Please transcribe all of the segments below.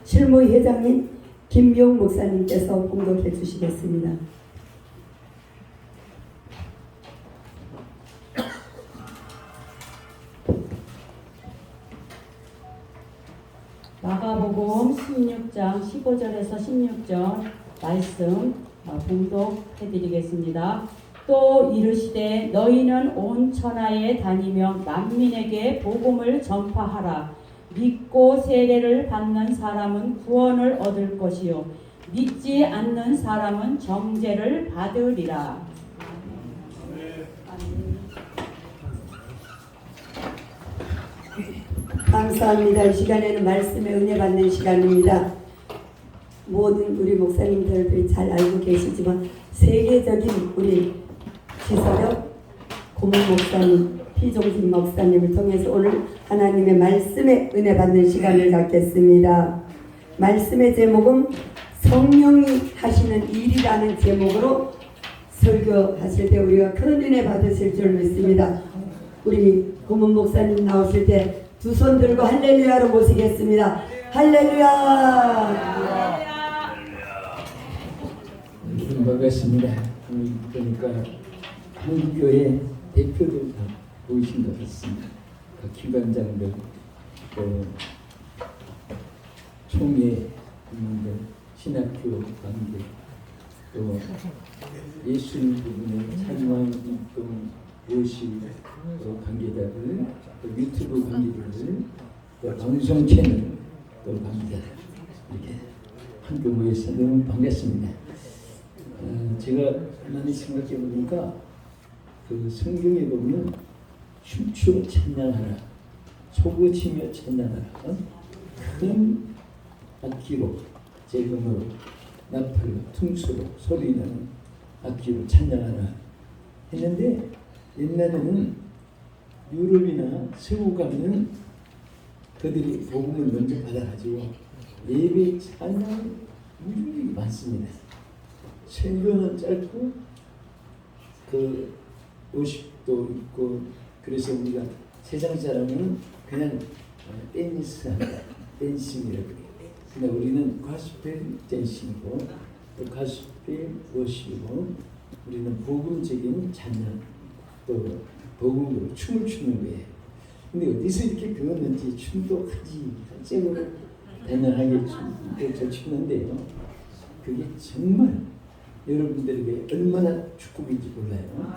실무회 회장님 김미용 목사님께서 공독해 주시겠습니다. 마가복음 16장 15절에서 16절 말씀 봉독해 드리겠습니다. 또 이르시되 너희는 온 천하에 다니며 만민에게 복음을 전파하라. 믿고 세례를 받는 사람은 구원을 얻을 것이요 믿지 않는 사람은 정죄를 받으리라. 감사합니다. 이 시간에는 말씀의 은혜 받는 시간입니다. 모든 우리 목사님들이 잘 알고 계시지만 세계적인 우리 지서력 고문 목사님, 피종진 목사님을 통해서 오늘 하나님의 말씀의 은혜 받는 시간을 갖겠습니다. 말씀의 제목은 성령이 하시는 일이라는 제목으로 설교하실 때 우리가 큰 은혜 받으실 줄 믿습니다. 우리 고문 목사님 나오실 때 두 손 들고 할렐루야로 모시겠습니다. 할렐루야. 반갑습니다. 그러니까 한국교회 대표들 다 모이신 것 같습니다. 그 기관장들, 또 총회 분들, 신학교 관계, 또 예술 부분의 찬양운동 모시 관계자들, 또 유튜브 관계자들, 또 방송 채널 또 관계자들 이렇게 함께 모여서 너무 반갑습니다. 제가 많이 생각해 보니까 그 성경에 보면 춤추어 찬양하라, 소고치며 찬양하라, 큰 악기로 재금으로 나팔로 퉁소로 소리나는 악기로 찬양하라 했는데, 옛날에는 유럽이나 서구 가면 그들이 복음을 먼저 받아가지고 예배 찬양이 무지하게 많습니다. 설교는 짧고 그 50도 있고, 그래서 우리가 세상 사람은 그냥 댄스한다, 댄싱이라고 해요. 근데 우리는 가스펠 댄싱이고 또 가스펠 워시고, 우리는 복음적인 찬양, 또 복음으로 춤을 추는 거예요. 근데 어디서 이렇게 배웠는지 춤도 하지 한짝으로 단연하게 춤도 추는데요, 그게 정말 여러분들에게 얼마나 축복인지 몰라요.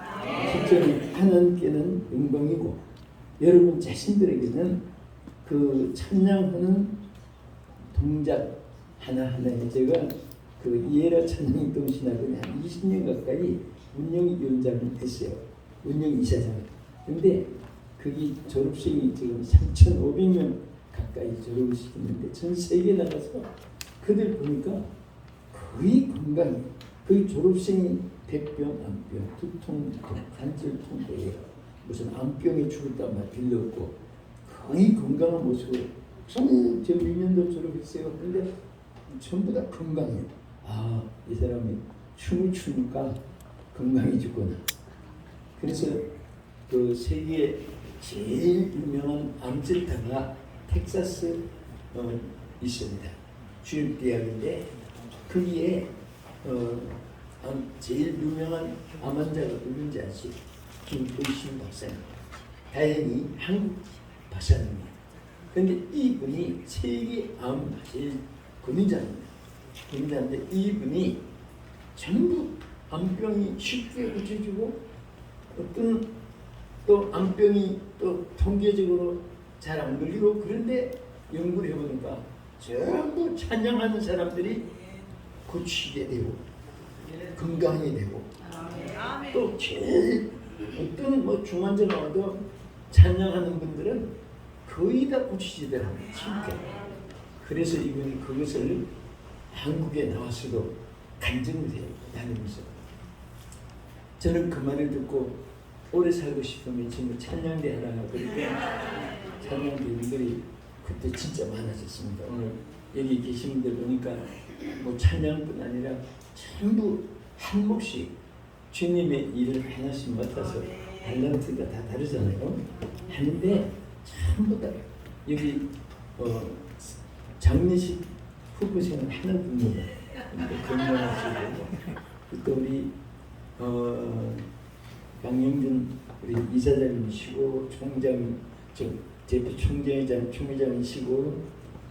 실제로 하나님께는 영광이고 여러분 자신들에게는 그 찬양하는 동작 하나하나에, 제가 그 이에라 찬양동신학원에 한 20년 가까이 운영위원장을 했어요. 운영이사장을. 근데 거기 졸업생이 지금 3,500명 가까이 졸업을 시켰는데 전 세계 나가서 그들 보니까 거의 건강해. 거의 졸업생이 백병, 암병, 두통, 관절통, 무슨 암병에 죽었단 말 빌렸고 거의 건강한 모습으로 저 1년도 졸업했어요. 근데 전부 다 건강해요. 아, 이 사람이 춤을 추니까 건강해졌구나. 그래서 그 세계 제일 유명한 암센터가 텍사스 있습니다. 주립대학인데 거기에 제일 유명한 암 환자가 누군지 아시죠? 김보신 박사님. 다행히 한국 박사님이에요. 그런데 이분이 세계 암 제일 권위자입니다. 권위자인데 이분이 전부 암병이 쉽게 고쳐지고, 어떤 또 암병이 또 통계적으로 잘 안 걸리고, 그런데 연구를 해보니까 전부 찬양하는 사람들이 고치게 되고 건강이 되고, 또 제일 어떤 뭐 중환자가 와도 찬양하는 분들은 거의 다 고치시더라고요. 쉽게. 그래서 이분이 그것을 한국에 나와서도 간증을 해요. 다니면서. 저는 그 말을 듣고 오래 살고 싶으면 지금 찬양대 하나, 그렇게 찬양대들이 그때 진짜 많아졌습니다. 오늘 여기 계신 분들 보니까 뭐 찬양뿐 아니라 전부 한 몫씩 주님의 일을 하나씩 맡아서 탤런트가 다 다르잖아요. 하는데 전부 다 여기 장례식 후보생은 하나 봅니다. 건강하시고 또 우리 강영준 우리 이사장님이시고 총장 대표 총회장이시고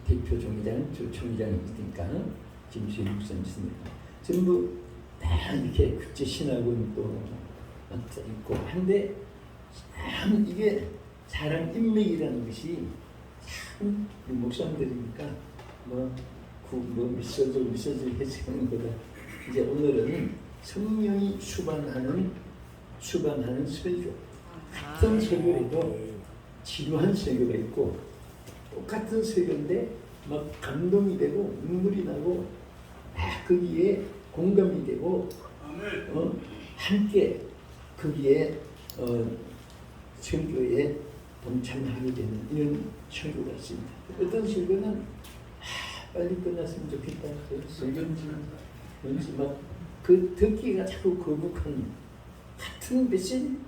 대표 총회장 총회장이니까 김수희 목사님이십니다. 전부 다 이렇게 국제 신학원 또 있고 한데 참 이게 사람 인맥이라는 것이 참 목사님들이니까 미소들 해주는 거다. 이제 오늘은 성령이 수반하는 설교. 같은 설교에도 지루한 설교가 있고 똑같은 설교인데 막 감동이 되고 눈물이 나고 거기에 공감이 되고 함께 거기에 설교에 동참하게 되는 이런 설교가 있습니다. 어떤 설교는 빨리 끝났으면 좋겠다. 설교인지 뭔지 막 그 듣기가 자꾸 거북한 같은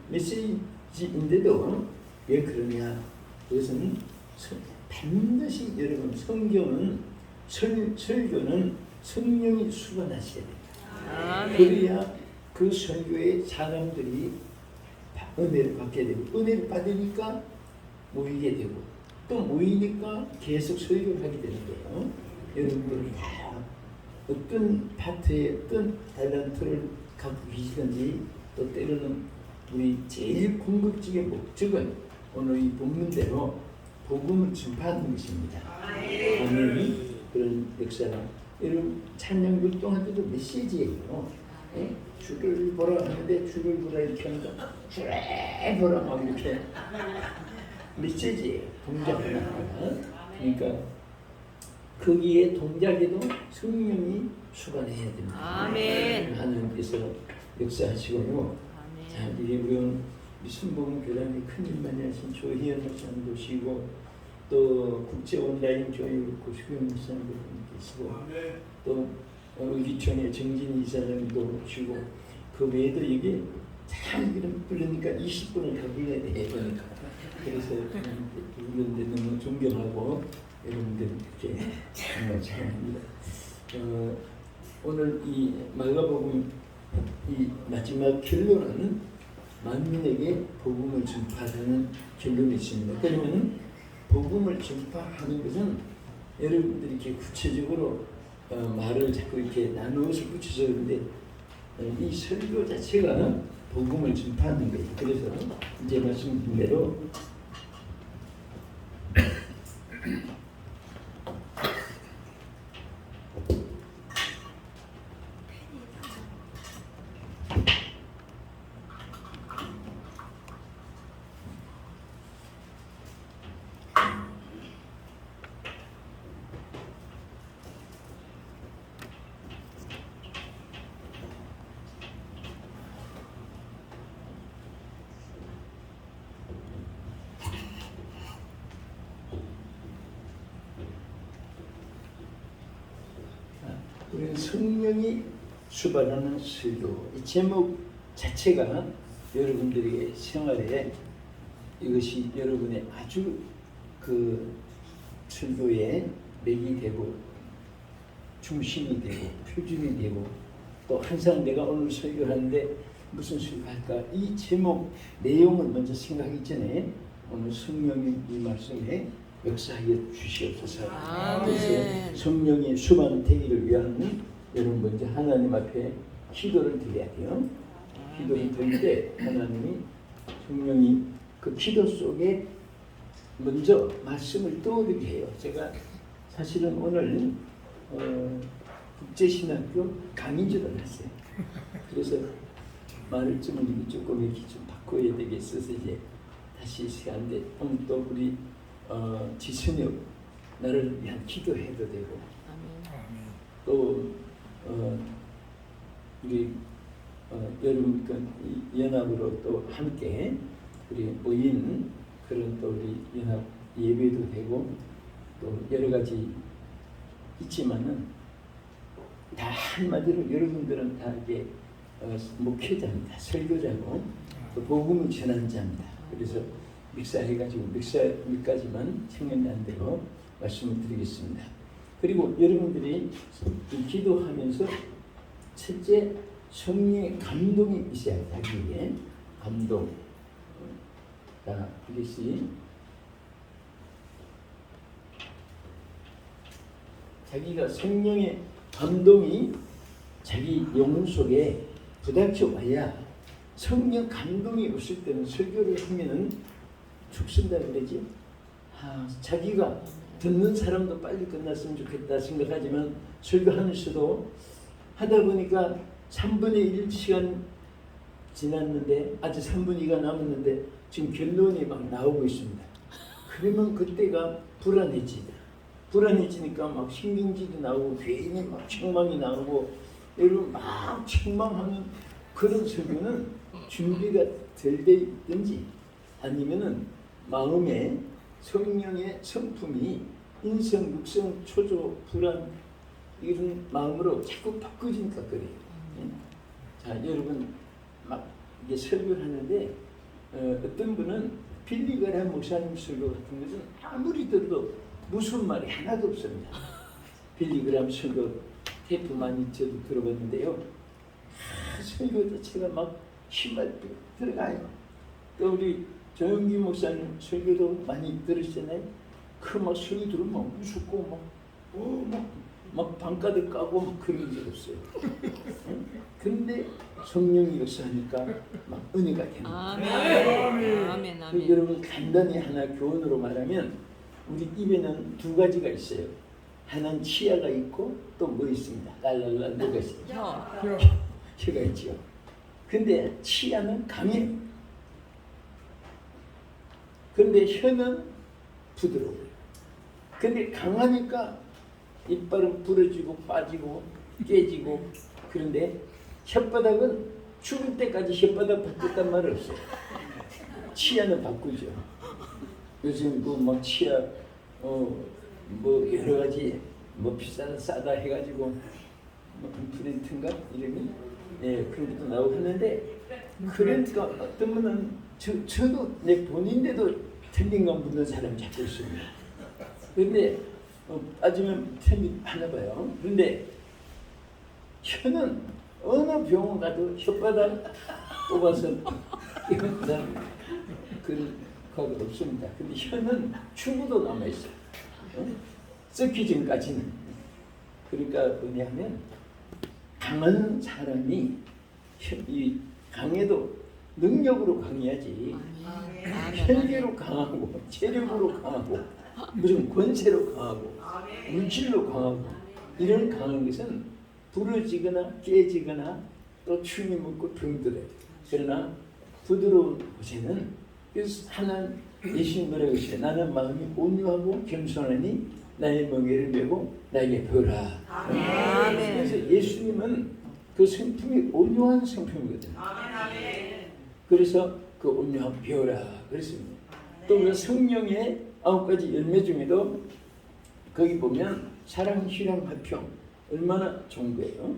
메시지인데도 왜 그러냐? 그것은 반드시 여러분 성경은 설교는 성령이 수반하셔야 됩니다. 그래야 그 설교에 사람들이 은혜를 받게 되고 은혜를 받으니까 모이게 되고 또 모이니까 계속 설교를 하게 되는 거예요. 여러분들이 다 어떤 파트에 어떤 탤런트를 갖고 계시든지 또 때로는 우리 제일 궁극적인 목적은 오늘 이 본문대로 복음을 전파하는 것입니다. 아멘. 그런 역사가 여러분 찬양 율동할 때도 메시지예요. 예? 주를 보라 하는데 주를 보라 이렇게 하니까 주를 보라 막 이렇게 메시지예요. 동작을 하는 그러니까 거기에 동작에도 성령이 수반해야 됩니다. 아멘. 하나님께서 역사하시고요. 자, 우리 순복음 교단의 큰 일 많이 하신 조희연 목사님도 계시고 또 국제 온라인 교육 고수경 목사님도 계시고 또 의기총회 정진희 이사장님도 계시고 그 외에도 이게 참 이름 부르니까 20분을 다 불러야 되니까 그래서 부르는데 너무 존경하고 여러분들 이렇게 정말 잘합니다. 오늘 이 마가복음 이 마지막 결론은 만민에게 복음을 전파하는 결론이 있습니다. 그러면 복음을 전파하는 것은 여러분들이 이렇게 구체적으로 말을 자꾸 이렇게 나누어서 붙여서 그런데 이 설교 자체가 복음을 전파하는 거예요. 그래서 이제 말씀드린 대로 우리는 성령이 수반하는 설교. 이 제목 자체가 여러분들에게 생활에 이것이 여러분의 아주 그 설교의 맥이 되고 중심이 되고 표준이 되고 또 항상 내가 오늘 설교를 하는데 무슨 설교할까? 이 제목 내용을 먼저 생각하기 전에 오늘 성령이 이 말씀에 역사하여 주시옵소서. 그래서 성령이 수반되기를 위한 여러분 먼저 하나님 앞에 기도를 드려야 돼요. 기도를 드릴 때 하나님이 성령이 그 기도 속에 먼저 말씀을 떠오르게 해요. 제가 사실은 오늘 국제신학교 강의 줄 알았어요. 그래서 말을 조금 이렇게 좀 바꿔야 되겠어서 이제 다시 시간인데 오늘 또 우리 지순혁 나를 위한 기도해도 되고 또 우리 여러분 연합으로 또 함께 우리 모인 그런 또 우리 연합 예배도 되고 또 여러 가지 있지만은 다 한마디로 여러분들은 다 이게 목회자입니다. 설교자고 또 복음을 전하는 자입니다. 그래서 믹사해가지고 믹사까지만 청년단대로 말씀을 드리겠습니다. 그리고 여러분들이 이 기도하면서 첫째 성령의 감동이 있어야 돼. 자기에게 감동. 자, 이것이 자기가 성령의 감동이 자기 영혼 속에 부닥쳐 와야, 성령 감동이 없을 때는 설교를 하면은 죽순다 그러지. 자기가 듣는 사람도 빨리 끝났으면 좋겠다 생각하지만 설교하면서도 하다 보니까 3분의 1 시간 지났는데 아직 3분의 2가 남았는데 지금 결론이 막 나오고 있습니다. 그러면 그때가 불안해지니까 막 신경질이 나오고 괜히 막 책망이 나오고, 여러분 막 책망하는 그런 설교는 준비가 덜 돼 있든지 아니면은 마음에 성령의 성품이 인성, 육성, 초조, 불안 이런 마음으로 자꾸 바꿔지니까 그래요. 자, 여러분 막 이게 설교를 하는데 어떤 분은 빌리그람 목사님 설교 같은 것은 아무리 들어도 무슨 말이 하나도 없습니다. 빌리그람 설교 테이프 많이 저도 들어봤는데요. 설교 자체가 막 힘을 들어가요. 또 우리 조영기 목사님 설교도 많이 들으시잖아요. 그 막 소리 들으면 막 무섭고 막 방가득 까고 막 그런 게 없어요. 근데 성령이 역사하니까 막 은혜가 됩니다. 아멘. 아멘. 여러분 간단히 하나 교훈으로 말하면 우리 입에는 두 가지가 있어요. 하나는 치아가 있고 또 뭐 있습니다. 랄랄라 뭐가 있어요? 혀가 있죠. 근데 치아는 강해요. 근데 혀는 부드러워요. 근데 강하니까 이빨은 부러지고 빠지고 깨지고, 그런데 혓바닥은 죽을 때까지 혓바닥 바꿨단 말 없어요. 치아는 바꾸죠. 요즘 그 막 치아 뭐 여러 가지 뭐 비싸다 싸다 해가지고 뭐 임플란트인가 이름이 그런 것도 나오고 하는데, 그러니까 어떤 분은 저도 내 본인데도 틀린 건 묻는 사람 잡고 있습니다. 그런데 빠지면 틀리나 봐요. 그런데 혀는 어느 병원 가도 혓바닥 뽑아서 이런 그런 거 없습니다. 근데 혀는 충분도 남아있어요. 썩기 전까지는. 그러니까 뭐냐면 강한 사람이 이 강해도 능력으로 강해야지, 혈기로 강하고 체력으로 강하고 무슨 권세로 강하고 물질로 강하고 이런 강한 것은 부러지거나 깨지거나 또 춤이 묻고 병들어요. 그러나 부드러운 곳에는, 그래서 하나님 예수님 뭐라고 했어요? 나는 마음이 온유하고 겸손하니 나의 멍에를 메고 나에게 배우라. 그래서 예수님은 그 성품이 온유한 성품이거든요. 그래서 그 온유함 배우라 그랬습니다. 또 그 성령의 9가지 열매 중에도 거기 보면 사랑, 희랑, 화평 얼마나 좋은 거예요.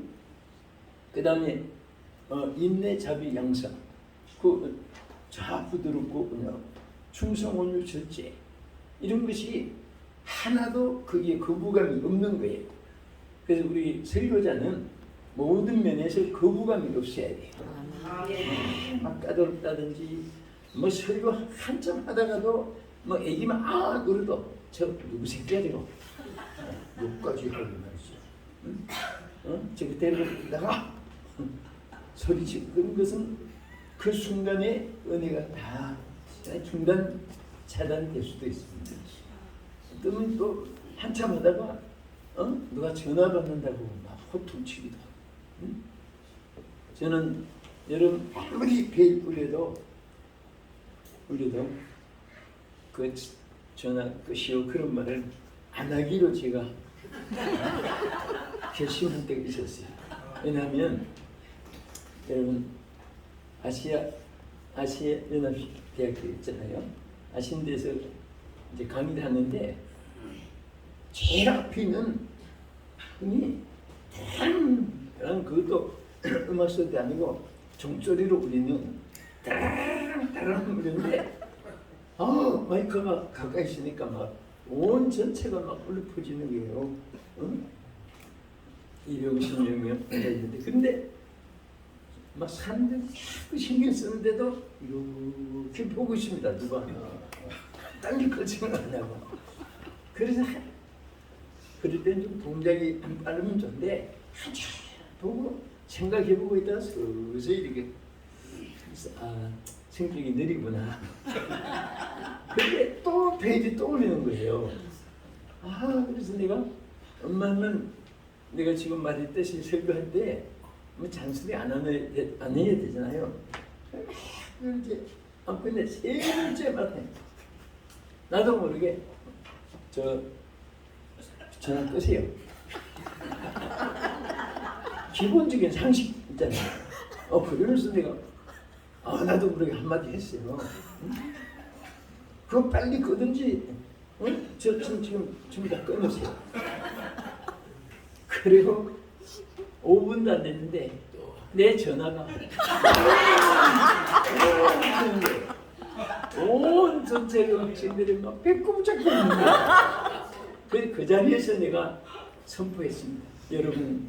그 다음에 인내, 자비, 양선, 그 부드럽고 온유, 충성, 온유, 절제, 이런 것이 하나도 거기에 거부감이 없는 거예요. 그래서 우리 설교자는 모든 면에서 거부감이 없어야 돼요. 막 까다롭다든지 뭐 설교 한참 하다가도 뭐 애기만 그래도 저 누구 새끼야 되고 욕까지 하고 말이죠. 저 그때는 나가 소리치고 그런 것은 그 순간에 은혜가 다 중단 차단될 수도 있습니다. 어떤 또 한참 하다가 누가 전화 받는다고 막 호통치기도 하고. 저는 여러분 아무리 베일 뿌려도 그 전화 끝이요 그런 말을 안 하기로 제가 결심한 때가 있었어요. 왜냐하면 여러분 아시아 연합대학교 있잖아요. 아신대에서 이제 강의를 하는데 제일 앞에 있는 분이 대단한 그것도 음악 소리 아니고 종소리로 울리는 따라랑 울리는데 마이크가 가까이 있으니까 막 온 전체가 막 울려 퍼지는 거예요. 응? 250명 있는데 근데 막 사람들이 자꾸 신경 쓰는데도 이렇게 보고 있습니다. 누가 딴게 거치는 않냐고. 그래서 그럴 때는 좀 동작이 안 빠르면 좋은데 한참 보고 생각해보고 있다가 서서히 이렇게 성격이 느리구나. 근데 또 페이지 또 올리는 거예요. 그래서 내가 엄마는 내가 지금 말했듯이 설교할 때 뭐 잔소리 안 해야 되잖아요. 이제 근데 세 번째 말에 나도 모르게 전화 끄세요. 기본적인 상식 있잖아요. 그러면서 내가 나도 모르게 한마디 했어요. 그거 빨리 끄든지 지금 다 끊으세요. 그리고 5분도 안 됐는데 내 전화가 온 전체 학생들이 막 배꼽 잡고 있는 거야. 그 자리에서 내가 선포했습니다. 여러분,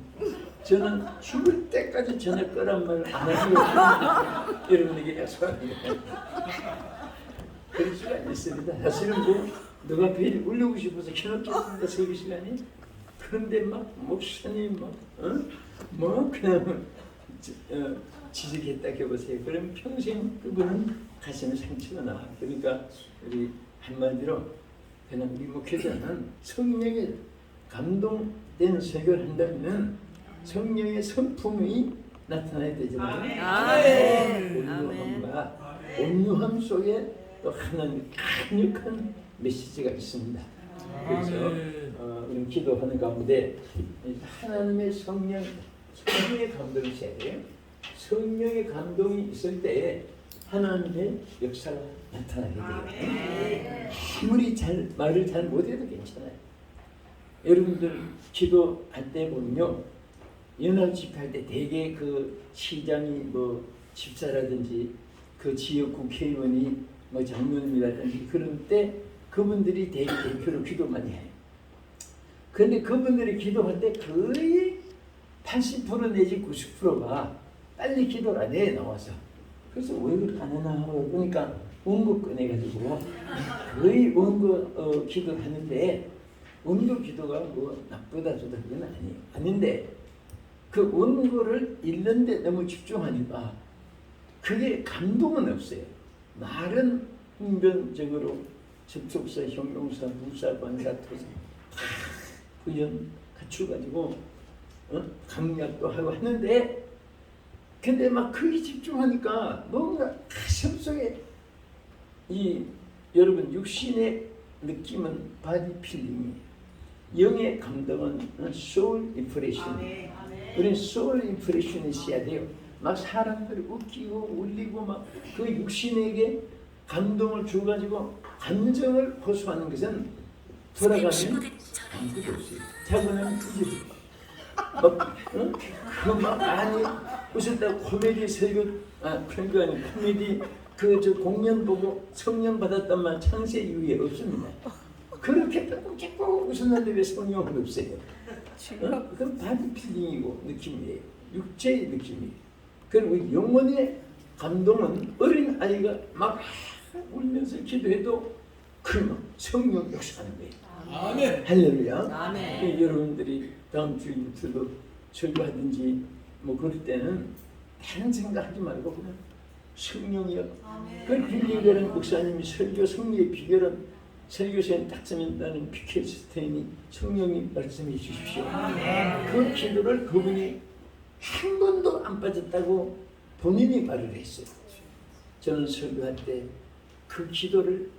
저는 죽을 때까지 전화 끄란 말 안 하고요. 여러분에게 약속합니다. 그럴 수가 있습니다. 사실은 너가 벨 울리고 싶어서 켜놓겠습니다. 설교 시간이. 그런데 막 목사님 그냥 지적했다 해보세요. 그럼 평생 그분은 가슴에 상처가 나. 그러니까 우리 한마디로 그냥 우리 목회자는 성령에 감동된 설교를 한다면 성령의 성품이 나타나야 되잖아요. 온유함과 온유함 속에 또 하나님의 강력한 메시지가 있습니다. 그래서 우리는 기도하는 가운데 하나님의 성령의 감동이 있어야 돼요. 성령의 감동이 있을 때에 하나님의 역사가 나타나게 돼요. 아무리 말을 잘 못해도 괜찮아요. 여러분들 기도할 때 보면요, 연합 집회할 때 대개 그 시장이 집사라든지 그 지역 국회의원이 장로님이라든지 그런 때 그분들이 대표로 기도 많이 해요. 그런데 그분들이 기도할 때 거의 80% 내지 90%가 빨리 기도를 안 해 나와서. 그래서 왜 그렇게 안 하나 그러니까 원고 꺼내가지고 거의 원고 기도를 하는데 원고 기도가 나쁘다 좋다 그건 아니에요. 아닌데 그 원고를 읽는데 너무 집중하니까 그게 감동은 없어요. 말은 흥변적으로 접속사, 형용사, 부사, 관사, 토사 부연 갖춰가지고 강약도 하고 하는데 근데 막 거기 집중하니까 뭔가 가슴 속에 여러분 육신의 느낌은 바디 필링이에요. 영의 감동은 소울 인프레션. 우리는 소울 인프레션이 있어야 돼요. 막 사람들이 웃기고 울리고 막 그 육신에게 감동을 줘가지고 감정을 호소하는 것은 돌아가면 아무것도 없어요. 자고는 그막 많이 웃었다고 코미디 설교 그러니까 코미디 저 공연 보고 성령 받았단 말 창세 이후에 없습니다. 그렇게 빼곡빼곡 웃었는데 왜 성령은 없어요? 그건 바디 필링이고 느낌이에요. 육체의 느낌이에요. 그리고 영혼의 감동은 어린 아이가 막 울면서 기도해도 그 성령 역사하는 거예요. 아멘. 할렐루야. 아멘. 여러분들이 다음 주일부터도 설교하든지 그럴 때는 다른 생각하지 말고 그냥 성령이요. 그 빌리그라는 목사님이 설교 승리의 비결은 설교서에 딱 쓰면다는 피켓스테인이 성령이 말씀해 주십시오. 그 기도를 그분이 한 번도 안 빠졌다고 본인이 말을 했어요. 저는 설교할 때 그 기도를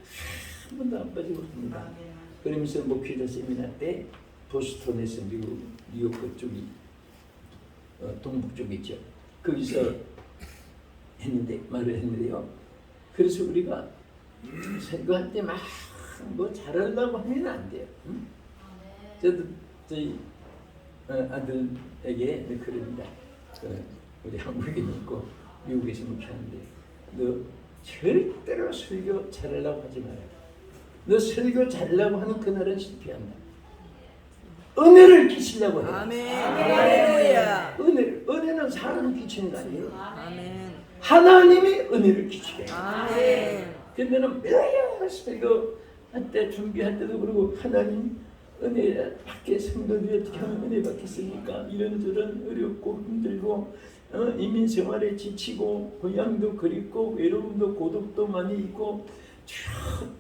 한 번도 안 빠지고 합니다. 그러면서 목회자 세미나 때 보스턴에서 뉴욕 그쪽이 동북 쪽에 있죠. 거기서 말을 했는데요. 그래서 우리가 설교할 때 막 잘하려고 하면 안 돼요. 저도 저희 아들에게 그럽니다. 우리 한국에 있고 미국에서 목회하는데 너 절대로 설교 잘하려고 하지 말아요. 너 설교 잘하려고 하는 그날은 실패한다. 은혜를 끼치려고 해. 아멘. 할렐루야. 은혜는 사람을 끼치는 거 아니에요. 아멘. 하나님이 은혜를 끼치게. 아멘. 그러면은 매일 설교 할때 준비할 때도 그러고 하나님 은혜 받게 성도들이 어떻게 하면 은혜 받겠습니까? 이런저런 어렵고 힘들고 이민 생활에 지치고 고향도 그립고 외로움도 고독도 많이 있고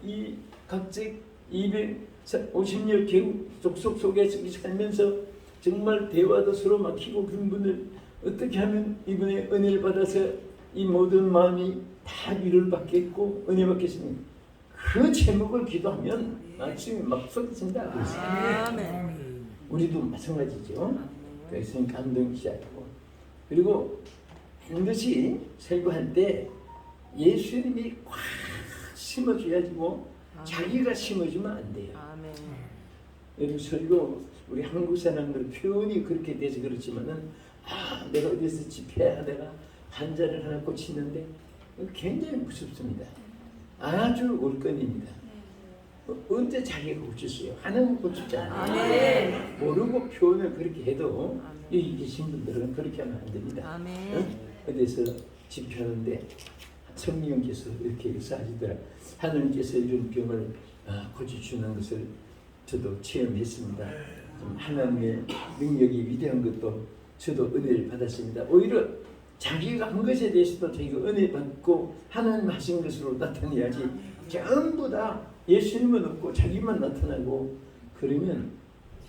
이 각직 250여 개국 족속 속에 살면서 정말 대화도 서로 막히고 그런 분들 어떻게 하면 이분의 은혜를 받아서 이 모든 마음이 다 위로를 받겠고 은혜 받겠습니까? 그 제목을 기도하면 말씀이 막 쏟아진다. 아멘. 우리도 마찬가지죠. 그래서 감동 시작하고 그리고 반드시 설교할 때 예수님이 꽉 심어줘야지 뭐 자기가 심어주면 안 돼요. 아멘. 여러분 설교 우리 한국 사람들 표현이 그렇게 돼서 그렇지만은 내가 어디서 집회하다가 환자를 하나 고치는데 굉장히 무섭습니다. 아주 올건입니다. 언제 자기가 고쳤어요? 하나님 고쳤잖아요. 아멘. 모르고 표현을 그렇게 해도 여기 계신 분들은 그렇게 하면 안 됩니다. 아멘. 어디서 집회하는데 성령께서 이렇게 역사하시더라. 하나님께서 이런 병을 고쳐주는 것을 저도 체험했습니다. 하나님의 능력이 위대한 것도 저도 은혜를 받았습니다. 오히려 자기가 한 것에 대해서도 자기가 은혜 받고 하나님 하신 것으로 나타내야지 전부 다 예수님은 없고 자기만 나타나고 그러면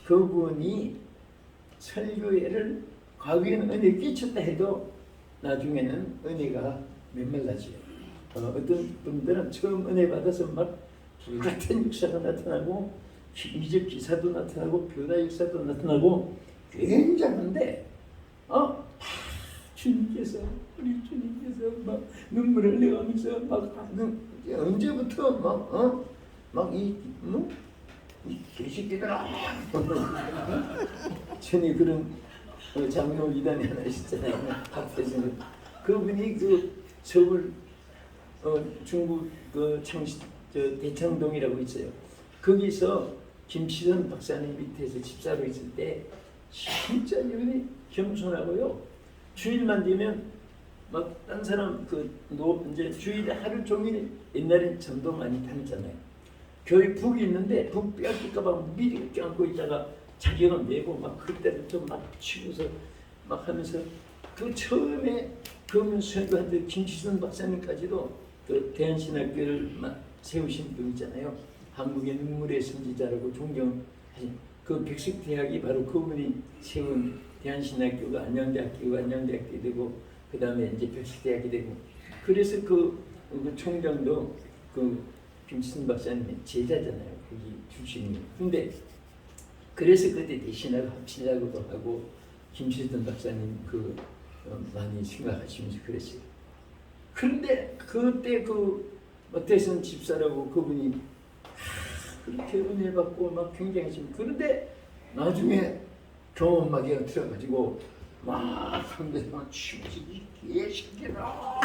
그분이 설교회를 과거에는 은혜 끼쳤다 해도 나중에는 은혜가 메말라져요. 어떤 분들은 처음 은혜 받아서 막 불같은 역사가 나타나고 이적 기사도 나타나고 변화 역사도 나타나고 굉장한데 주님께서 우리 주님께서 막 눈물을 흘려가면서 막 언제부터 막이 개새끼들아 전에 그런 장로 이단이 하나 있었잖아요. 박대선 그분이 그 서울 중국 그 대창동이라고 있어요. 거기서 김시선 박사님 밑에서 집사로 있을 때 진짜 이분이 겸손하고요. 주일만 되면 막 딴 사람 이제 주일에 하루 종일 옛날엔 전도 많이 다녔잖아요. 교회 북이 있는데 북 빼앗길까봐 미리 껴안고 있다가 자기가 메고 막 그때부터 막 치고서 막 하면서 그 처음에 그러면 설교한테 김시선 박사님까지도 그 대한신학교를 세우신 분 있잖아요. 한국의 눈물의 선지자라고 존경하신 그 백석대학이 바로 그분이 세운 대한신학교가 안양대학교가 안양대학교 되고 그 다음에 이제 백석대학이 되고 그래서 그 총장도 그 김시선 박사님의 제자잖아요. 거기 출신이. 근데 그래서 그때 대신하고 합치자고도 하고 김시선 박사님 많이 생각하시면서 그랬어요. 그런데 그때 대선 집사라고 그분이 그렇게 은혜 받고 막 굉장하십니다. 그런데 나중에 경험하게 들어가지고 막 상대방 치우지 개새끼라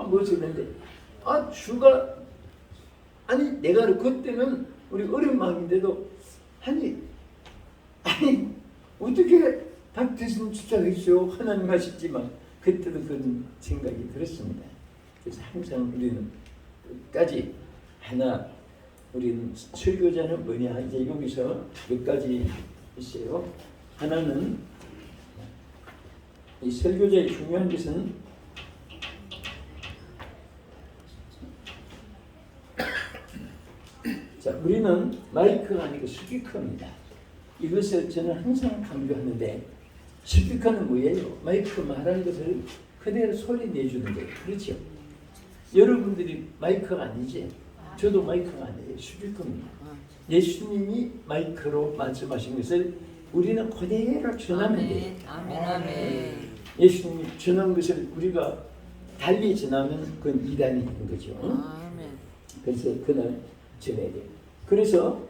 뭐였는데 주가 아니 내가 그때는 우리 어린 마음인데도 아니 어떻게 박대선 집사가 있어요? 하나님 하시지만 그때도 그런 생각이 들었습니다. 그래서 항상 우리는 끝까지 우리는 설교자는 뭐냐 이제 여기서 몇 가지 있어요. 하나는 이 설교자의 중요한 것은 자 우리는 마이크가 아니고 스피커입니다. 이것을 저는 항상 강조하는데 스피커는 뭐예요? 마이크 말하는 것을 그대로 소리 내주는 거예요. 그렇죠? 여러분들이 마이크가 아니지? 저도 마이크가 아니에요. 스피커입니다. 예수님이 마이크로 말씀하신 것을 우리는 그대로 전하면 돼요. 아멘. 아멘. 예수님이 전한 것을 우리가 달리 전하면 그건 이단이 있는 거죠. 아멘. 그래서 그날 전해야 돼요. 그래서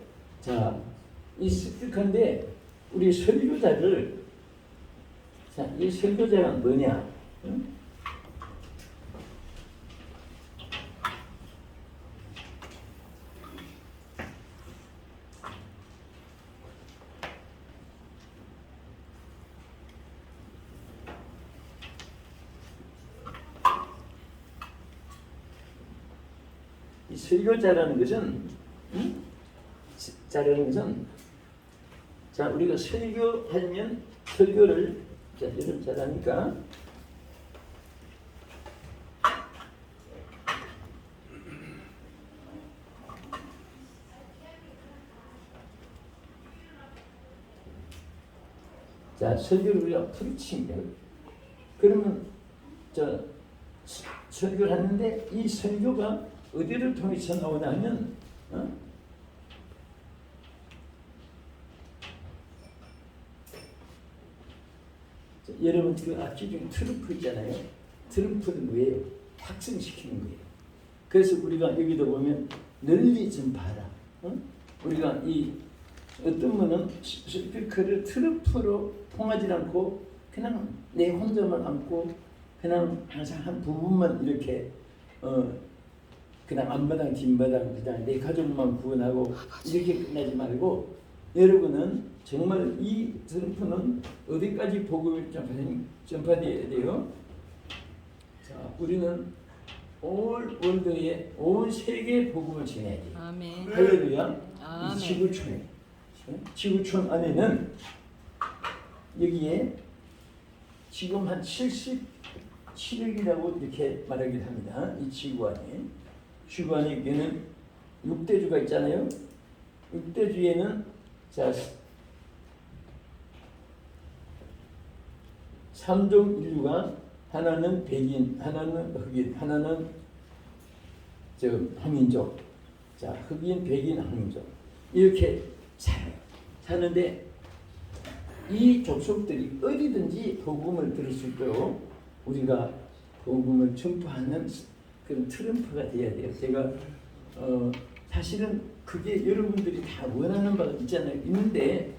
이 스피커인데 우리 설교자를 이 설교자가 뭐냐? 이 설교 잘하는 것은 잘하는 것은 자 우리가 설교하면 설교를 자 여러분 잘하니까 자 설교를 우리가 프리칭 그러면 저 설교를 하는데 이 설교가 어디를 통해서 나오냐 하면 여러분 그 악기 중에 트럼프 있잖아요. 트럼프는 뭐예요? 확증시키는 거예요. 그래서 우리가 여기도 보면 널리 전파하라. 우리가 이 어떤 분은 스피커를 트럼프로 통하지 않고 그냥 내 혼자만 안고 그냥 항상 한 부분만 이렇게 그냥 앞마당 뒷마당 그냥 내 가족만 구원하고 이렇게 끝나지 말고 여러분은 정말 이 트럼프는 어디까지 복음을 전파되어야 돼요? 자, 우리는 올 월드에 온 세계에 복음을 전해야 돼요. 아멘. 할렐루야. 아멘. 이 지구촌 안에는 여기에 지금 한 77억이라고 이렇게 말하기도 합니다. 이 지구 안에 여기는 6대주가 있잖아요. 6대주에는 자 3종 인류가 하나는 백인, 하나는 흑인, 하나는 항민족. 자 흑인, 백인, 항민족 이렇게 사는데 이 족속들이 어디든지 복음을 들을 수 있도록 우리가 복음을 전파하는 그런 트럼프가 돼야 돼요. 제가 사실은 그게 여러분들이 다 원하는 바가 있는데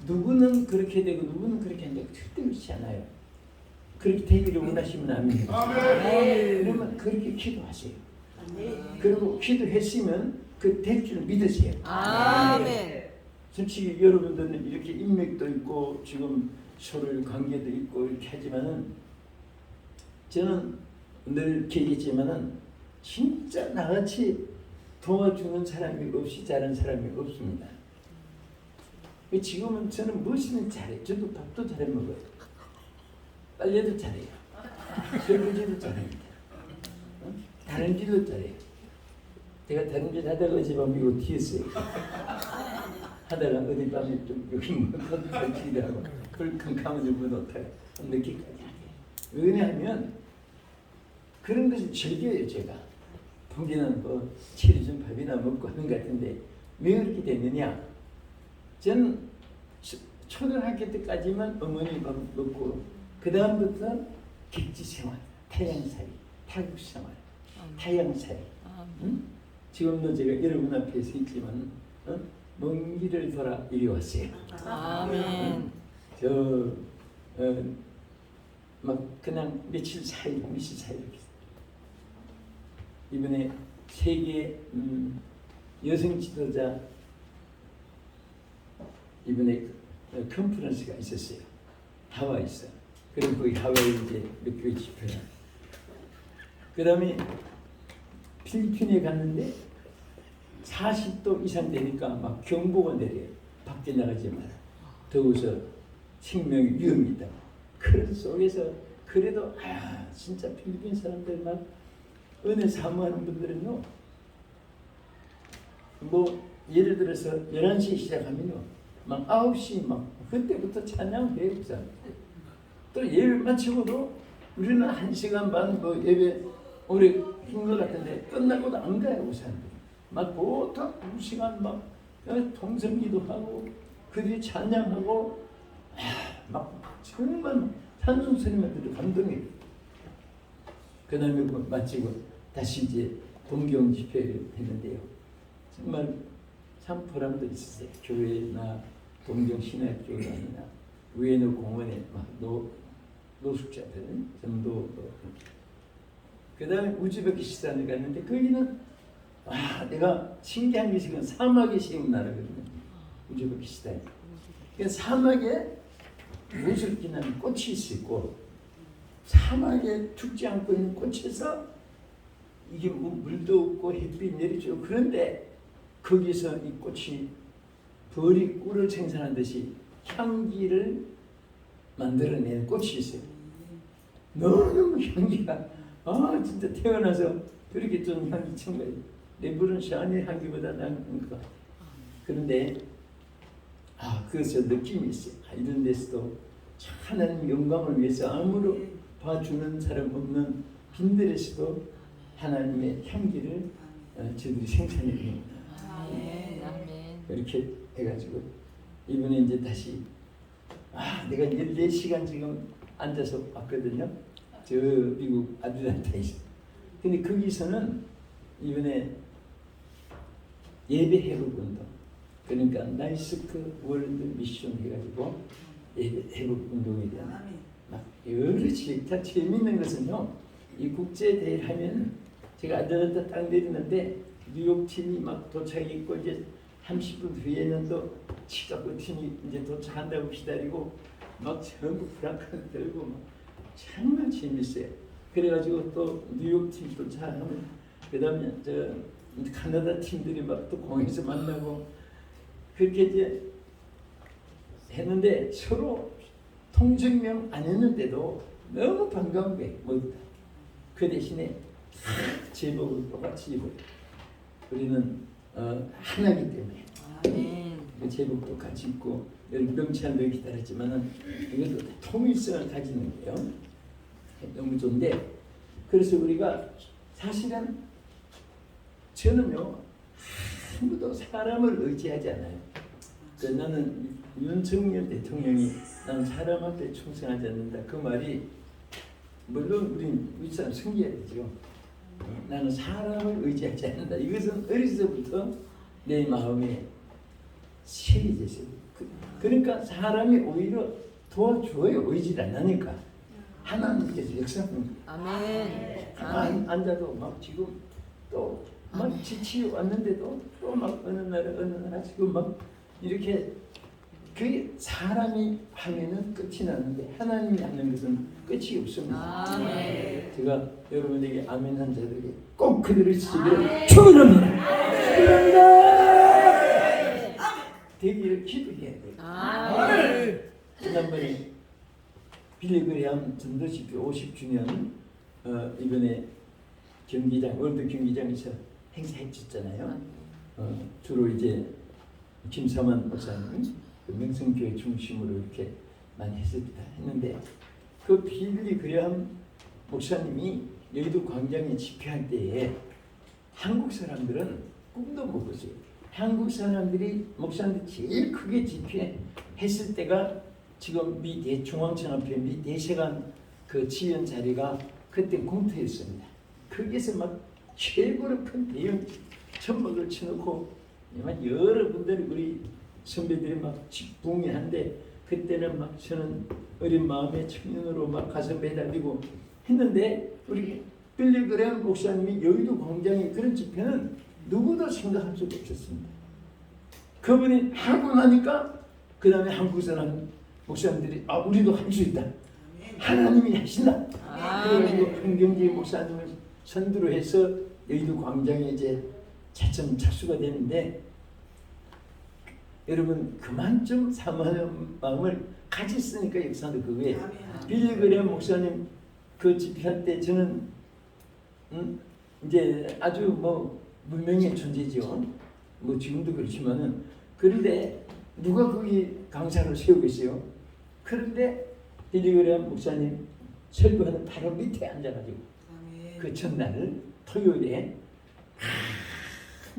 누구는 그렇게 되고 누구는 그렇게 하는데 절대 그렇지 않아요. 그렇게 되기를 원하시면 아멘. 그러면 그렇게 기도하세요. 그리고 기도했으면 그 될 줄 믿으세요. 아멘. 솔직히 여러분들은 이렇게 인맥도 있고 지금 서로 관계도 있고 이렇게 하지만은 저는 늘 이렇게 얘기했지만은 진짜 나같이 도와주는 사람이 없이 잘하는 사람이 없습니다. 지금은 저는 무엇이든 잘해요. 저도 밥도 잘 먹어요. 빨래도 잘해요. 설거지도 잘합니다. 다른 일도 잘해요. 제가 다른 일 하다가 어젯밤 이거 튀었어요. 하다가 어젯밤에 좀 여기 컴퓨터 하고 컴컴하면 좀 못해요. 늦게까지 하게. 왜냐하면 그런 것을 즐겨요. 제가 보기는 뭐 치료 좀 밥이나 먹고 하는 것 같은데 왜 그렇게 됐느냐? 저는 초등학교 때까지만 어머니 밥 먹고 그 다음부터 객지생활, 타향살이, 타국생활, 타향살이. 응? 지금도 제가 여러분 앞에 서 있지만 먼 길을 돌아 이리 왔어요. 아멘. 막 그냥 며칠 사이 이번에 세계 여성 지도자 이번에 컨퍼런스가 있었어요. 하와이에서. 그리고 거기 하와이 이제 몇 교회 집회야. 그 다음에 필리핀에 갔는데 40도 이상 되니까 막 경보가 내려요. 밖에 나가지 마라. 더워서 생명이 위험이다. 그런 속에서 그래도 진짜 필리핀 사람들 막 은혜 사모하는 분들은요. 뭐 예를 들어서 11시에 시작하면요. 막 9시 막 그때부터 찬양해요. 우선. 또 예배 마치고도 우리는 1시간 반 뭐 예배 오래 한 것 같은데 끝나고도 안 가요. 우선. 막 보통 2시간 막 통성기도 하고 그들이 찬양하고 막 정말 찬송 소리만 들어도 감동해요. 그 다음에 마치고 다시 이제 동경 집회를 했는데요. 정말 참 보람도 있었어요. 교회나 동경 신학교회나 우에노 공원에 막 노숙자들 전도 그 다음에 우즈베키스탄을 갔는데 거기는 내가 신기한 게 지금 사막에 세운 나라거든요. 우즈베키스탄. 그 사막에 무엇을 기나는 꽃이 있고 사막에 죽지 않고 있는 꽃에서 이게 물도 없고 햇빛 내리죠. 그런데 거기서 이 꽃이 벌이 꿀을 생산한 듯이 향기를 만들어내는 꽃이 있어요. 너무 향기가 진짜 태어나서 그렇게 좀 향기 정말 내부른 샤넬 향기보다 나은 것 같아요. 그런데 그것을 느낌이 있어요. 이런 데서도 하나님 영광을 위해서 아무로 봐주는 사람 없는 빈들에서도 하나님의 향기를 저들이 생산해냅니다. 이렇게 해가지고 이번에 이제 다시 내가 14시간 지금 앉아서 왔거든요. 저 미국 아틀란타에서. 근데 거기서는 이번에 예배 회복 운동, 그러니까 나이스크 월드 미션 해가지고 예배 회복 운동에 대한 막 여러 다 재밌는 것은요. 이 국제 대회를 하면 제가 아틀란타 딱 내리는데 뉴욕 팀이 막 도착했고 이제 30분 후에는 또 시카고 팀이 이제 도착한다고 기다리고 막 전부 브라카를 들고 막 정말 재밌어요. 그래가지고 또 뉴욕 팀 도착하면 그 다음에 저 카나다 팀들이 막 또 공에서 만나고 그렇게 이제 했는데 서로 통정명 안 했는데도 너무 반가운 게 모두 다. 그 대신에 제복을 똑같이 입어요. 우리는 하나이기 때문에 그 제복도 같이 입고 여러분 명찰도 기다렸지만은 이것도 통일성을 가지는 거예요. 너무 좋은데 그래서 우리가 사실은 저는요 아무도 사람을 의지하지 않아요. 나는 윤석열 대통령이 나는 사람 앞에 충성하지 않는다 그 말이 물론 우린 윗사람 숨겨야 되죠. 나는 사람을 의지하지 않는다. 이것은 어려서부터 내 마음에 새겨졌어요. 그러니까 사람이 오히려 도와줘요. 의지를 안 하니까. 하나님께서 역사합니다. 가만히 앉아도 막 지금 또 막 지치고 왔는데도 또 막 어느 날 지금 막 이렇게 그 사람이 하면은 끝이 나는데 하나님이 하는 것은 끝이 없습니다. 제가 여러분에게 아멘 한 자들에게 꼭 그들을 지키기를 축원합니다. 축원합니다. 되기를 기도해야 돼요. 지난번에 빌리 그레함 전도식교 50주년 이번에 경기장 월드 경기장에서 행사했었잖아요. 주로 이제 김삼환 목사님 그 명성교회 중심으로 이렇게 많이 했는데 그 빌리 그레함 목사님이 여의도 광장에 집회할 때에 한국 사람들은 꿈도 못 꿨어요. 한국 사람들이 목사님들이 제일 크게 집회했을 때가 지금 미 중앙청 앞에 미 대세관 그 지연 자리가 그때 공터였습니다. 거기서 막 최고로 큰 대형 천막을 쳐놓고 여러분들이 우리 선배들이 막 직붕해한데 그때는 막 저는 어린 마음에 청년으로 막 가서 매달리고 했는데 우리 빌리 그레함 목사님이 여의도 광장에 그런 집회는 누구도 생각할 수가 없었습니다. 그분이 하고 나니까 그 다음에 한국 사람 목사님들이 우리도 할 수 있다. 하나님이 하신다. 그래가지고 한경재 목사님을 선두로 해서 여의도 광장에 이제 차츰 착수가 되는데 여러분 그만큼 사모하는 마음을 가졌으니까 역사도 그거예요. 빌리 그레함 목사님 그 집회할 때 저는 이제 아주 뭐 무명의 존재죠. 뭐 지금도 그렇지만은 그런데 누가 거기 강사를 세우겠어요? 그런데 빌리 그레함 목사님 설교하는 바로 밑에 앉아가지고 그 전날 토요일에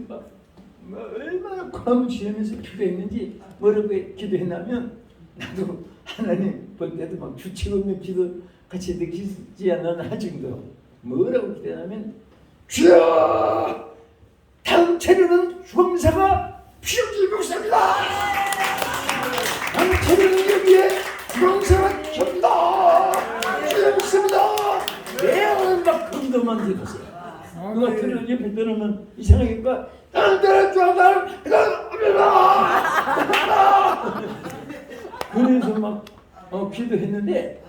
막 얼마나 과음을 지으면서 기도했는지 뭐라고 기도했냐면 나도 하나님 볼 때도 막 규칙 없는 기도 같이 느끼지 않는 정도 뭐라고 기도하냐면 주여 다음 차례는 주검사가 필요기 목사입니다. 다음 차례는 여기에 주검사가 접니다. 주여 믿습니다. 내가 막 금도만 들었어요. 누가 들으면 옆에 들으면 이상하니까 다른 데는 주한다는 그래서 막 기도했는데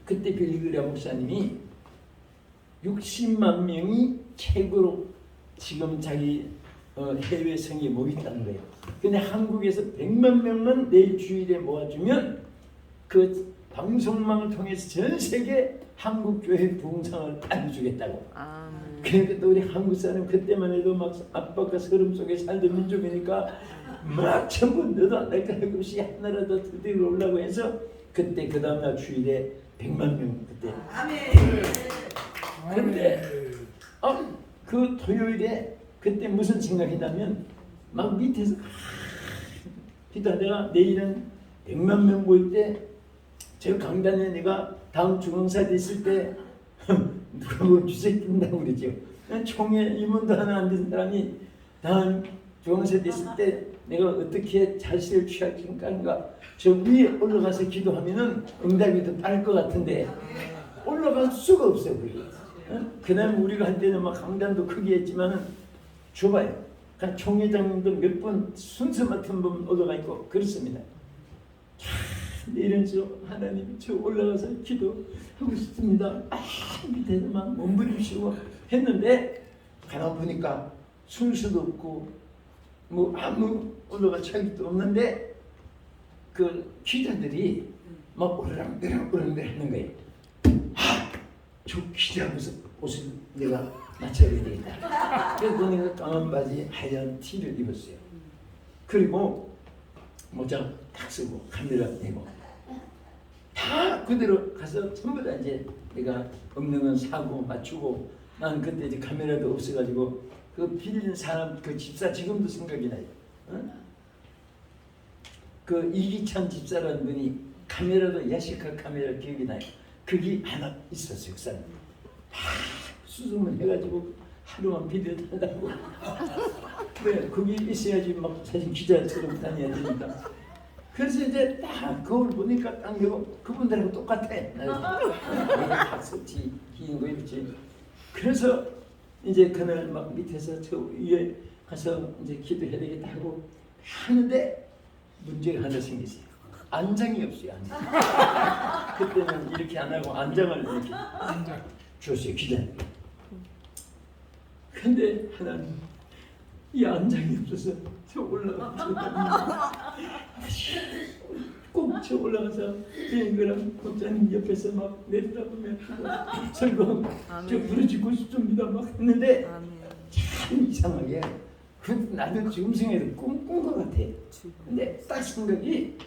그때 빌리 그레함 목사님이 60만 명이 최고로 지금 자기 해외 성에 모였다는 거예요. 근데 한국에서 100만 명만 내일 주일에 모아주면 그 방송망을 통해서 전 세계 한국교회 부흥상을 알려주겠다고. 아멘. 그러니까 또 우리 한국 사람 그때만 해도 막 압박과 서름 속에 살던 민족이니까 막 전부 너도 안 될 거라고 없이 하나라도 드디어 올라고 해서 그때 그 다음날 주일에 100만 명 그때. 근데 그 토요일에 그때 무슨 생각이 나면 막 밑에서 기다려가 내일은 100만 명 모일 때 저 강단에 내가 다음 중앙사 됐을 때 누가 뭐 주세 낀다고 그러죠. 총회 임원도 하나 안 된 사람이 다음 중앙사 됐을 때 내가 어떻게 자세를 취할까 저 위에 올라가서 기도하면은 응답이 더 빠를 것 같은데 올라갈 수가 없어요. 그다음 우리가 할 때는 막 강단도 크게 했지만은 좁아요. 그러니까 총회장님도 몇 번 순서 맡은 분 올라가 있고 그렇습니다. 내일은 저 하나님 저 올라가서 기도하고 싶습니다. 밑에서 막 몸부림치고 했는데 가만 보니까 순서도 없고 뭐 아무 올라갈 자격도 없는데 그 기자들이 막 오르락내리락 하는 거예요. 저 기자하면서 옷을 내가 맞춰야 되겠다. 그래서 내가 까만 바지 하얀 티를 입었어요. 그리고 모자 탁 쓰고 카메라 대고 다 그대로 가서 전부 다 이제 내가 없는 건 사고 맞추고 난 그때 이제 카메라도 없어가지고 그 빌린 사람 그 집사 지금도 생각이 나요. 그 이기찬 집사라는 분이 카메라도 야시카 카메라 기억이 나요. 그게 하나 있었어요. 그 사람 수소문 해가지고 하루만 비디오 달라고. 그래 그게 있어야지 막 사진 기자처럼 다녀야 되니까. 그래서 이제 딱 거울 보니까 딱 내고 그분들하고 똑같아. 박수 튀는 거 있지. 그래서 이제 그날 막 밑에서 저 위에 가서 이제 기도해야 되겠다 하고 하는데 문제가 하나 생겼어요. 안장이 없어요. 안장. 그때는 이렇게 안 하고 안장을 이렇게 줬어요. 기자님. 근데 하나님 이 안장이 없어서 저 꼭 저 올라가서 비행기랑 목사님 옆에서 막 내려다보면 설교 저 부르짖고 싶습니다 막 했는데 참 이상하게 나도 지금 생각해도 꿈꾼 것 같아. 근데 딱 생각이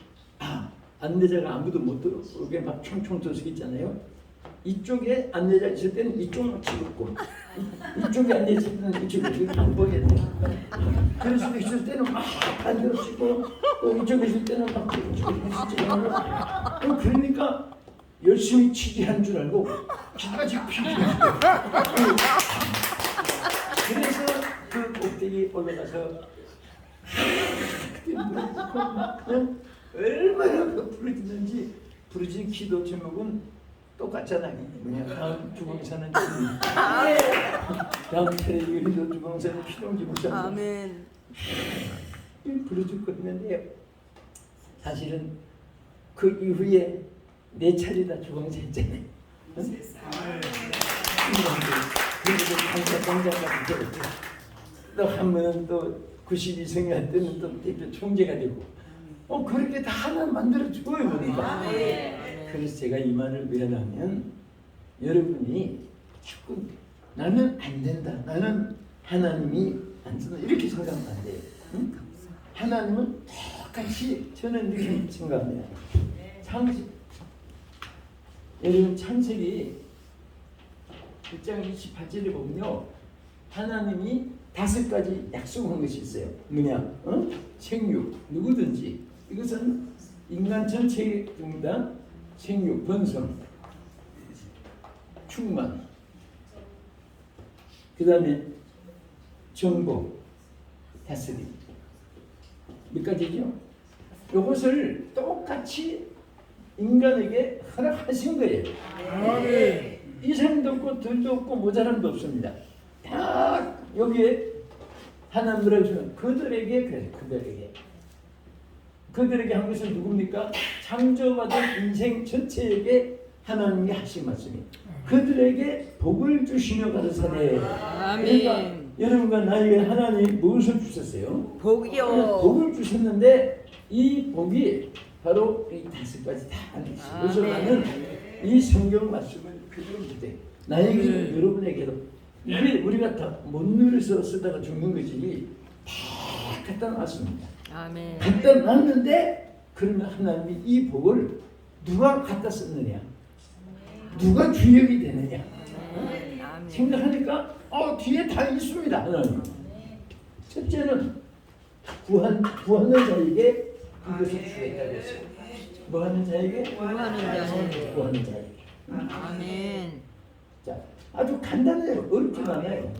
안내자가 아무도 못 들어오게 막 총총 들어서 있잖아요. 이쪽에 안내자 있을 때는 이쪽만 찍었고 이쪽에 안내자 있을 때는 이쪽에 안 보게 돼. 그래서 있을 때는 막 반대로 찍고 또 이쪽에 있을 때는 막 이쪽에 찍고 그러니까 열심히 취재한 줄 알고 기까지 피우는 그래서 그 꼭대기 올라가서 그냥 얼마나 부르짖는지 부르짖은 기도 제목은 똑같잖아요. 뭐냐 다음 주공사는 다음 테레비도 주공사는 필요한지 모르겠어요. 아멘. 부르짖고 있는데 사실은 그 이후에 내 차례다 주공사 했잖아요. 그리고 강사장자가 되고 또 한 번은 또 92성이 할 때는 또 대표 총재가 되고 그렇게 다 하나 만들어 주고요 보니까. 그래서 제가 이 말을 왜 하냐면 여러분이 자꾸 나는 안 된다. 나는 하나님이 안 된다. 이렇게 생각하면 안 돼요. 응? 하나님은 똑같이 저는 이렇게 생각합니다. 여러분 창세기 1장 28절에 보면요. 하나님이 5가지 약속한 것이 있어요. 뭐냐? 생육, 누구든지. 이것은 인간 전체입니다. 생육, 번성, 충만, 그 다음에 정복, 다스림. 몇 가지죠? 이것을 똑같이 인간에게 허락하신 거예요. 이상도 없고 덜도 없고 모자람도 없습니다. 다 여기에 하나님 뭐라고 하시면 그들에게 그래 그들에게 한 것은 누굽니까? 창조받은 인생 전체에게 하나님이 하신 말씀이 그들에게 복을 주시며 가라사대. 아멘. 그러니까 여러분과 나에게 하나님 무엇을 주셨어요? 복이요. 복을 주셨는데 이 복이 바로 이 5가지 다 아니시고 그래서 나는 이 성경 말씀을 그대로 믿대. 나에게도 여러분에게도 우리가 다 못 누려서 쓰다가 죽는 것이 다 갖다 놨습니다. 아멘. 갖다 놨는데 그러면 하나님이 이 복을 누가 갖다 썼느냐? 누가 주역이 되느냐? 아멘. 생각하니까 뒤에 다 있습니다. 하나님. 첫째는 구하는 자에게 이것을 주겠다고 했어요. 뭐하는 자에게? 구하는 자에게. 구하는 자에게. 아멘. 자, 아주 간단해요. 어렵진 않아요.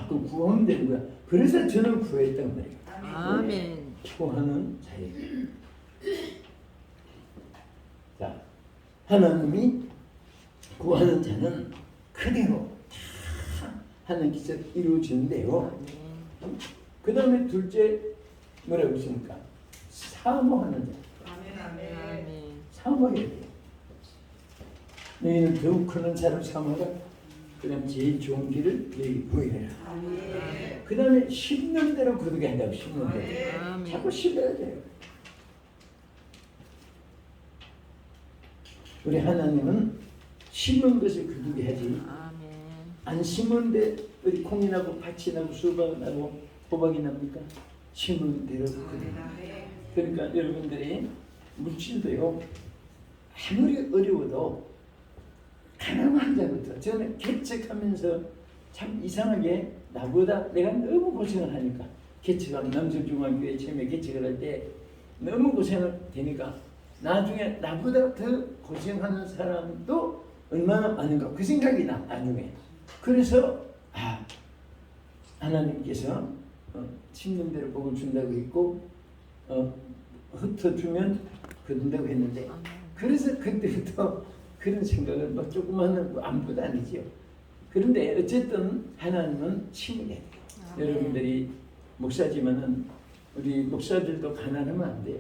그 구하면 되는 거야. 그래서 저는 구했단 말이에요. 아멘. 구하는 자에게. 자, 하나님이 구하는 자는 그대로 다 하나님께서 이루어지는데요. 그 다음에 둘째 뭐라고 했습니까? 사모하는 자. 아멘. 사모해야 돼요. 너희는 더욱 크는 자를 사모하라. 그 다음 제일 좋은 길을 너희 보이라. 그 다음에 심는 대로 거두게 한다고. 심는 대로. 아멘. 자꾸 심어야 돼요. 우리 하나님은 심은 것을 거두게 하지. 아멘. 안 심은데 어디 콩이 나고 밭이 나고 수박이 나고 호박이 납니까? 심은 대로 거두게. 그러니까 여러분들이 물질도요. 아무리 어려워도 가난한 자부터 저는 개척하면서 참 이상하게 나보다 내가 너무 고생을 하니까 개척하면 남성중앙교회 처음에 개척을 할 때 너무 고생을 되니까 나중에 나보다 더 고생하는 사람도 얼마나 많은가 그 생각이 나 나중에. 그래서 하나님께서 심는 대로 복을 준다고 했고 흩어주면 거둔다고 했는데 그래서 그때부터 그런 생각을 막 조그마한 아무것도 아니지요. 그런데 어쨌든 하나님은 심으게 돼요. 여러분들이 목사지만은 우리 목사들도 가난하면 안 돼요.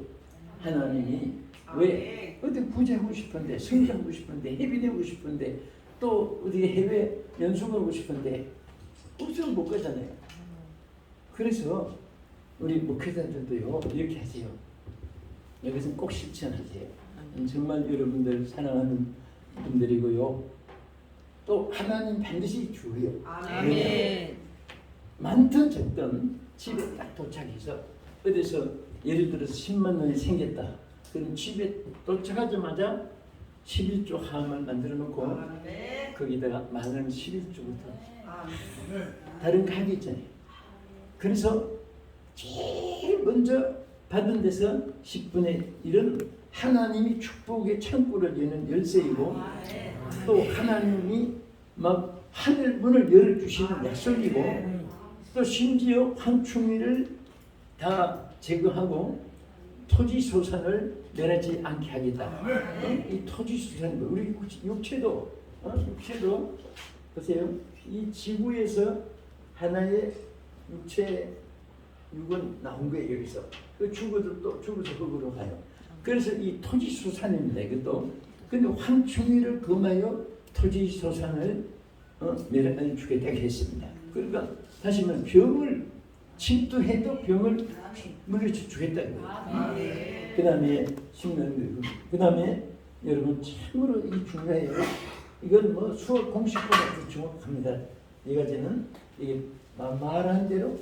하나님이 왜 어디 부자하고 싶은데 성장하고 싶은데 해비되고 싶은데 또 어디 해외 연수 가고 싶은데 없으면 못 가잖아요. 그래서 우리 목회자들도요 이렇게 하세요. 여기서는 꼭 실천하세요. 정말 여러분들 사랑하는 분들이고요. 또 하나님 반드시 주어요. 아멘. 많든 적든 집에 딱 도착해서 어디서 예를 들어서 10만 원이 생겼다. 그럼 집에 도착하자마자 11조 하함을 만들어 놓고 거기다가 만원 11조부터 다른 가게 있잖아요. 그래서 제일 먼저 받은 데서 10분의 1은 하나님이 축복의 창구를 여는 열쇠이고 또 하나님이 막 하늘 문을 열어주시는 약속이고 또 심지어 황충이를 다 제거하고 토지소산을 멸하지 않게 하겠다. 이 토지소산 우리 육체도 육체도 보세요. 이 지구에서 하나의 육체 육은 나온 거예요. 여기서 그 죽어도 또 죽어서 흙으로 가요. 그래서 이 토지소산입니다. 이것도 근데 황충이를 금하여 토지소산을 멸하여 주겠다고 했습니다. 그러니까 다시 말하면 병을 침투해도 병을 물리쳐 주겠다는 거예요. 그 다음에 그 다음에 여러분 참으로 이 중요해요. 이건 뭐 수학 공식보다 정확합니다. 이 가지는 이게 말한 대로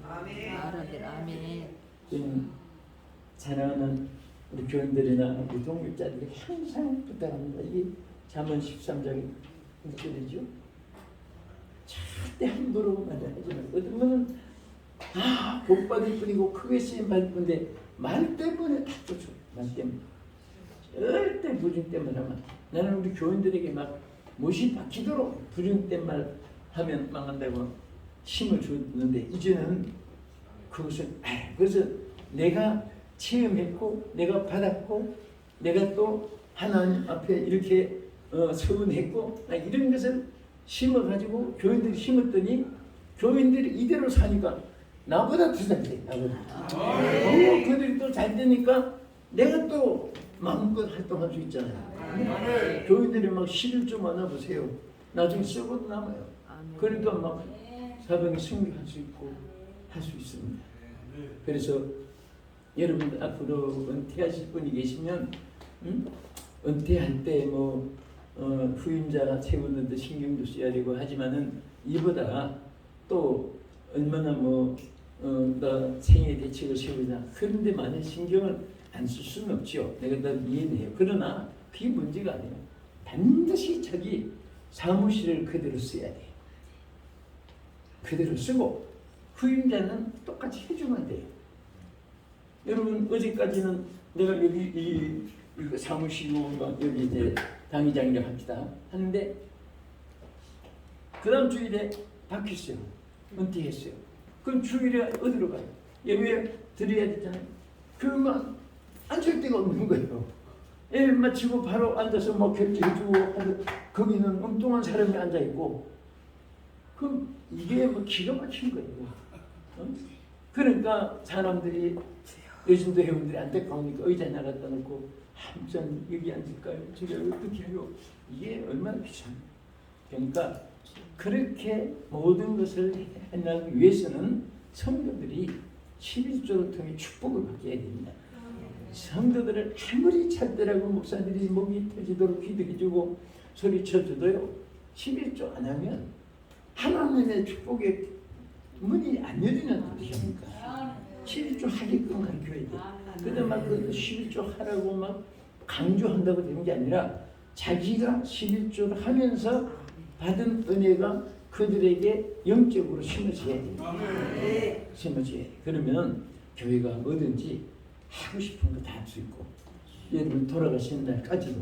말한 대로 아멘. 지금 사랑하는 우리 교인들이나 우리 동역자들이 항상 부탁합니다. 이게 잠언 13장이 느껴지죠? 절대 함부로 말하지 말고 어떤 분은 복 받을 뿐이고 크게 쓰임 받을 뿐인데 말 때문에 다 쫓아. 말 때문에 절대 부정된 말 하면 나는 우리 교인들에게 막 못이 박히도록 부정된 말 하면 망한다고 힘을 줬는데 이제는 그것을 그래서 내가 체험했고 내가 받았고 내가 또 하나님 앞에 이렇게 서운했고 이런 것을 심어가지고 교인들이 심었더니 교인들이 이대로 사니까 나보다 더 잘 돼. 나보다. 그들이 또 잘 되니까 내가 또 마음껏 활동할 수 있잖아요. 교인들이 막 11조 많아보세요. 나중에 썩어도 남아요. 그러니까 막 사병이 승리할 수 있고 할 수 있습니다. 그래서 여러분 앞으로 은퇴하실 분이 계시면 은퇴할 때 후임자 세우는데 신경도 써야 되고 하지만은 이보다 또 얼마나 나 생애 대책을 세우냐 그런데 많은 신경을 안 쓸 수는 없죠. 내가 다 이해해요. 그러나 그게 문제가 아니에요. 반드시 자기 사무실을 그대로 써야 돼요. 그대로 쓰고 후임자는 똑같이 해주면 돼요. 여러분 어제까지는 내가 여기 이거 사무실로 여기 이제 당의장이랑 합시다 하는데 그 다음 주일에 바뀌었어요. 은퇴했어요. 그럼 주일에 어디로 가요? 예배 드려야 되잖아요. 그러면 앉을 데가 없는 거예요. 예배 마치고 바로 앉아서 뭐 결제해주고 거기는 엉뚱한 사람이 앉아있고 그럼 이게 기가 막힌 거예요. 그러니까 사람들이 요즘도 회원들이 안타까우니까 의자에 나갔다 놓고 한참 여기 앉을까요? 저기 어떻게 해요? 이게 얼마나 비싼 그러니까 그렇게 모든 것을 해나가기 위해서는 성도들이 11조를 통해 축복을 받게 해야 됩니다. 성도들을 아무리 찾더라고 목사들이 목이 터지도록 기도해주고 소리쳐줘도요 11조 안 하면 하나님의 축복의 문이 안 열리는 뜻입니까? 11조 하게끔 가르쳐야 돼. 근데 막 11조 하라고 막 강조한다고 되는 게 아니라 자기가 11조를 하면서 받은 은혜가 그들에게 영적으로 심어져야 돼. 심어져야 돼. 그러면 교회가 뭐든지 하고 싶은 거 다 할 수 있고 여러분 돌아가시는 날까지도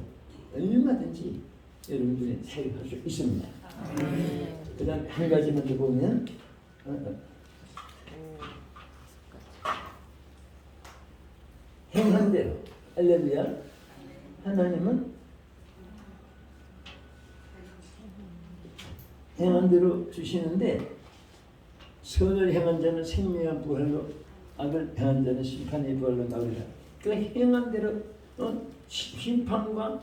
얼마든지 여러분들의 사역할 수 있습니다. 그 다음 한 가지만 더 보면 행한 대로 할렐루야 하나님은 행한 대로 주시는데 선을 행한 자는 생명의 부활로 악을 행한 자는 심판의 부활로 나오리라. 그 행한 대로 심판과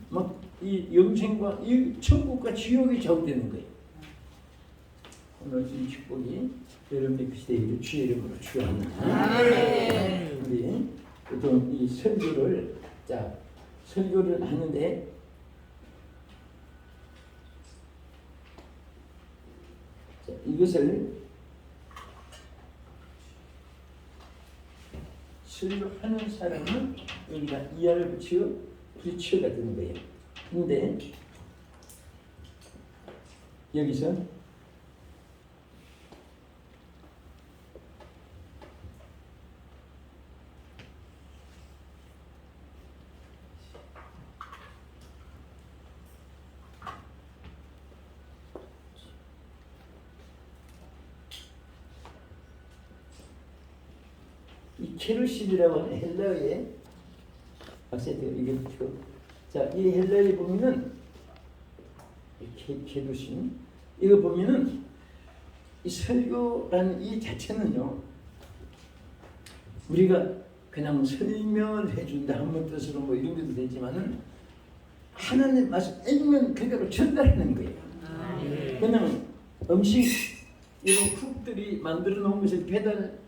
막 이 영생과 이 천국과 지옥이 좌우되는 거예요. 오늘 이 축복이 여러분의 그 시대에 주의 이름으로 축원합니다. 우리 보통 이 설교를 설교를 하는데 이것을 설교하는 사람은 여기다 이하를 붙여 프리처가 되는 거예요. 근데 여기서 이 케루신이라고 하는 헬라어의 박사님 이게 붙이고 자, 이 헬라어에 보면은 케루신 이거 보면은 이 설교라는 이 자체는요 우리가 그냥 설명을 해준다 한번 뜻으로 뭐 이런 것도 되지만은 하나님 말씀 읽으면 그대로 전달하는 거예요. 그냥 음식 이런 쿡들이 만들어 놓은 것을 배달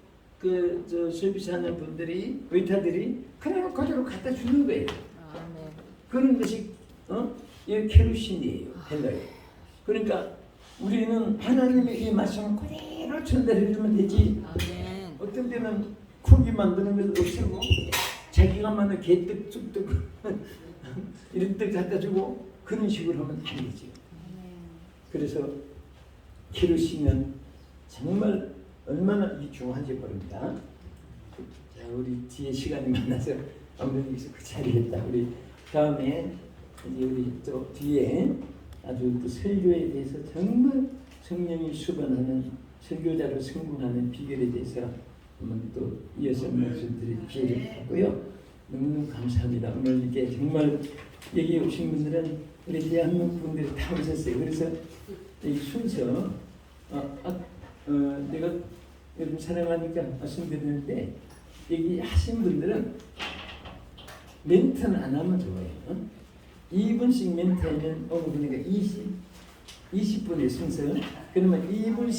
서비스하는 분들이 웨이터들이 그냥 그대로 갖다 주는 거예요. 그런 것이 이 케루신이에요. 헬라에. 그러니까 우리는 하나님의 이 말씀을 그대로 전달해 주면 되지. 어떤 때는 쿡이 만드는 것을 없애고 자기가 만든 개떡, 쑥떡 이런 떡 갖다 주고 그런 식으로 하면 안 되죠. 그래서 케루신은 정말 얼마나 이 중요한지 모릅니다. 자, 우리 뒤에 시간이 많아서 아무래도 여기서 그 자리겠다. 우리 다음에 이제 우리 또 뒤에 아주 그 설교에 대해서 정말 성령이 수반하는 설교자로 성공하는 비결에 대해서 한번 또 이어서 말씀드릴 기회를 갖고요. 너무너무 감사합니다. 오늘 이렇게 정말 여기 오신 분들은 우리 대한민국 분들이 다 오셨어요. 그래서 이 순서 내가 여러분 사랑하니까 말씀드리는데 여기 하신 분들은 멘트는 안 하면 좋아요. 2분씩 멘트하면 그러니까 20분의 순서. 그러면 2분씩